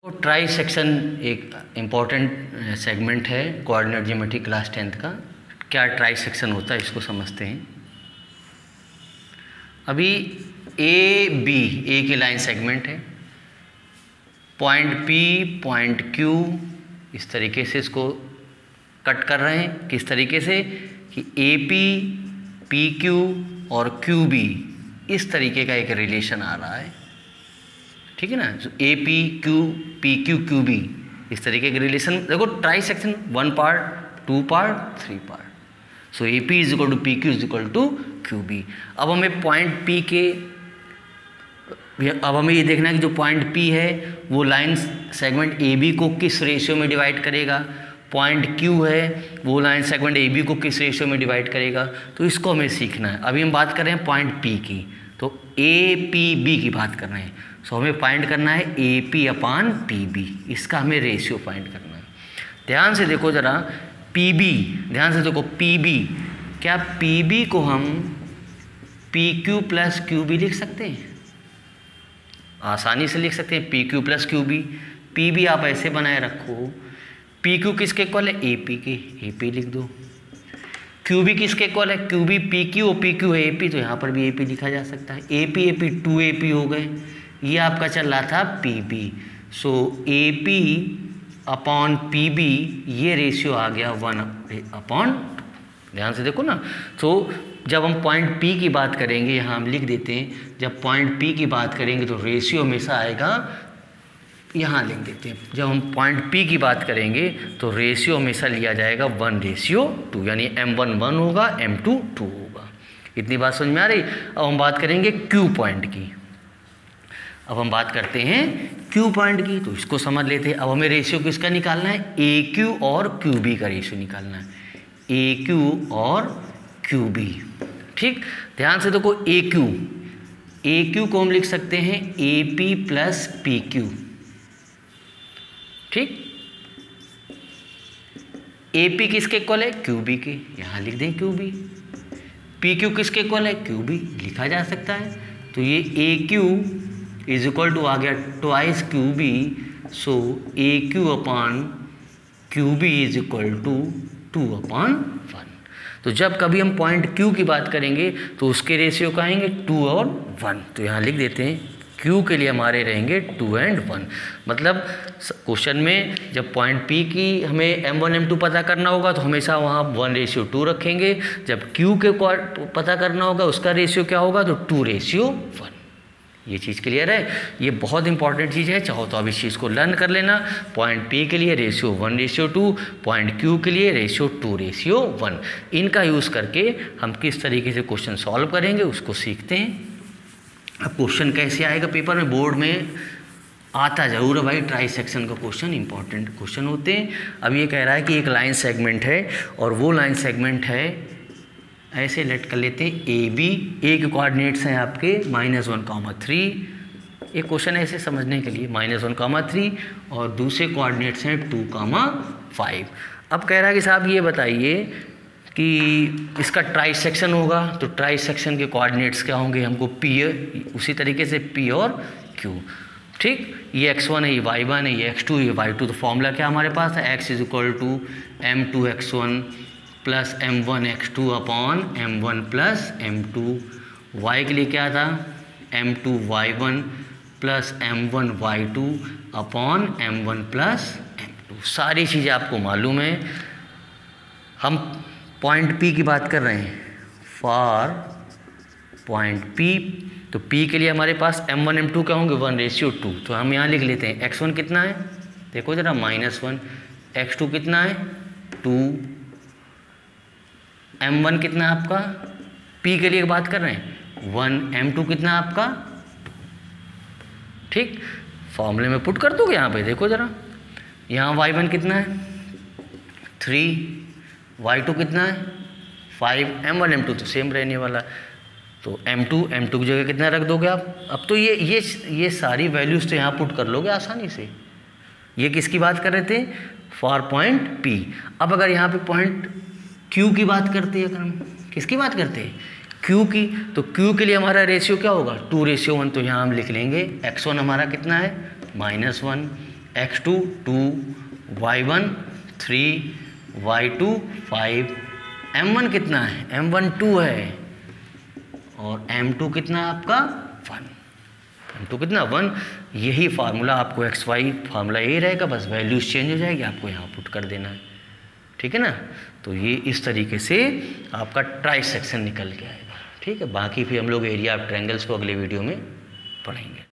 तो try section एक important segment है कोऑर्डिनेट ज्योमेट्री क्लास 10th का। क्या ट्राई सेक्शन होता है इसको समझते हैं। अभी ए बी ए की लाइन सेगमेंट है, पॉइंट पी पॉइंट क्यू इस तरीके से इसको कट कर रहे हैं। किस तरीके से कि ए पी पी क्यू और क्यू बी इस तरीके का एक रिलेशन आ रहा है, ठीक है ना। A P Q P Q Q B इस तरीके के रिलेशन। देखो trisection 1 part 2 part 3 part. So A P is equal to P Q is equal to Q B. अब हमें पॉइंट पी के अब हमें ये देखना है कि जो पॉइंट पी है वो लाइन सेगमेंट ए बी को किस रेशियो में डिवाइड करेगा, पॉइंट क्यू है वो लाइन सेगमेंट ए बी को किस रेशियो में डिवाइड करेगा। तो इसको हमें सीखना है। अभी हम बात कर रहे हैं पॉइंट पी की, तो ए पी बी की बात कर रहे हैं। सो हमें फाइंड करना है A P upon P B, इसका हमें रेशियो फाइंड करना है। ध्यान से देखो ज़रा, पी बी, ध्यान से देखो पी बी, क्या पी बी को हम P Q plus Q B लिख सकते हैं? आसानी से लिख सकते हैं, P Q plus Q B. P B आप ऐसे बनाए रखो, पी क्यू किसके इक्वल है? ए पी के, ए पी लिख दो। क्यू बी किसके इक्वल है? क्यू बी पी क्यू और पी क्यू है ए पी, तो यहाँ पर भी ए पी लिखा जा सकता है। ए पी 2 ए पी हो गए। ये आपका चल रहा था P B. So A P upon P B ये रेशियो आ गया 1/2। ध्यान से देखो ना। तो जब हम पॉइंट पी की बात करेंगे, यहाँ हम लिख देते हैं, जब पॉइंट पी की बात करेंगे तो रेशियो हमेशा आएगा, यहाँ लिख देते हैं। जब हम पॉइंट पी की बात करेंगे तो रेशियो हमेशा लिया जाएगा 1:2, यानी M1 1 होगा, M2 2 होगा। इतनी बात समझ में आ रही। अब हम बात करेंगे क्यू पॉइंट की। अब हम बात करते हैं क्यू पॉइंट की, तो इसको समझ लेते हैं। अब हमें रेशियो किसका निकालना है? ए क्यू और क्यू बी का रेशियो निकालना है। ए क्यू और क्यू बी, ठीक। ध्यान से देखो, ए क्यू को हम लिख सकते हैं A P plus P Q, ठीक। ए पी किसके इक्वल है? क्यू बी के, यहाँ लिख दें क्यू बी। पी क्यू किसके इक्वल है? क्यू बी, लिखा जा सकता है। तो ये A Q is equal to आ गया twice Q B. So A Q upon Q B is equal to 2/1। तो जब कभी हम पॉइंट क्यू की बात करेंगे तो उसके रेशियो का आएंगे 2 और 1। तो यहाँ लिख देते हैं क्यू के लिए हमारे रहेंगे 2 और 1। मतलब क्वेश्चन में जब पॉइंट पी की हमें M1 M2 पता करना होगा तो हमेशा वहाँ 1:2 रखेंगे। जब क्यू के पता करना होगा उसका रेशियो क्या होगा, तो 2:1। ये चीज़ क्लियर है। ये बहुत इंपॉर्टेंट चीज़ है, चाहो तो आप इस चीज़ को लर्न कर लेना। पॉइंट पी के लिए रेशियो 1:2, पॉइंट क्यू के लिए रेशियो 2:1। इनका यूज़ करके हम किस तरीके से क्वेश्चन सॉल्व करेंगे उसको सीखते हैं। अब क्वेश्चन कैसे आएगा पेपर में, बोर्ड में आता ज़रूर है भाई। ट्राई सेक्शन का क्वेश्चन इंपॉर्टेंट क्वेश्चन होते हैं। अब ये कह रहा है कि एक लाइन सेगमेंट है और वो लाइन सेगमेंट है, ऐसे लेट कर लेते हैं ए बी। ए के कोऑर्डिनेट्स हैं आपके -1,3। एक क्वेश्चन ऐसे समझने के लिए -1,3 और दूसरे कोऑर्डिनेट्स हैं 2,5। अब कह रहा है कि साहब ये बताइए कि इसका ट्राई सेक्शन होगा, तो ट्राई सेक्शन के कोऑर्डिनेट्स क्या होंगे? हमको पी, उसी तरीके से पी और क्यू, ठीक। ये x1 है, ये y1 है, ये x2 है, ये y2। तो फॉर्मूला क्या हमारे पास है? x is equal to m2x1 plus M1 x2 upon M1 plus M2। y के लिए क्या था? M2 y1 plus M1 y2 upon M1 plus M2। सारी चीज़ें आपको मालूम है। हम पॉइंट P की बात कर रहे हैं, फॉर पॉइंट P। तो P के लिए हमारे पास M1 M2 क्या होंगे? 1:2। तो हम यहाँ लिख लेते हैं x1 कितना है, देखो ज़रा -1, x2 कितना है 2, M1 कितना है आपका, P के लिए बात कर रहे हैं 1, M2 कितना है आपका 2, ठीक। फॉर्मूले में पुट कर दोगे यहाँ पे, देखो ज़रा, यहाँ y1 कितना है 3, y2 कितना है 5, M1 M2 तो सेम रहने वाला। तो M2 की जगह कितना रख दोगे आप? अब तो ये सारी वैल्यूज़ तो यहाँ पुट कर लोगे आसानी से। ये किसकी बात कर रहे थे? For point P। अब अगर यहाँ पे पॉइंट Q की बात करते हैं, अगर हम किसकी बात करते हैं? Q की, तो Q के लिए हमारा रेशियो क्या होगा? 2:1। तो यहाँ हम लिख लेंगे x1 हमारा कितना है? -1, x2 2, y1 3, y2 5, m1 कितना है, m1 2 है और m2 कितना है आपका 1, m2 कितना 1। यही फार्मूला आपको एक्स वाई फार्मूला यही रहेगा, बस वैल्यूज चेंज हो जाएगी, आपको यहाँ पुट कर देना है, ठीक है ना। तो ये इस तरीके से आपका ट्राई सेक्शन निकल के आएगा, ठीक है। बाकी फिर हम लोग एरिया ऑफ ट्रायंगल्स को अगले वीडियो में पढ़ेंगे।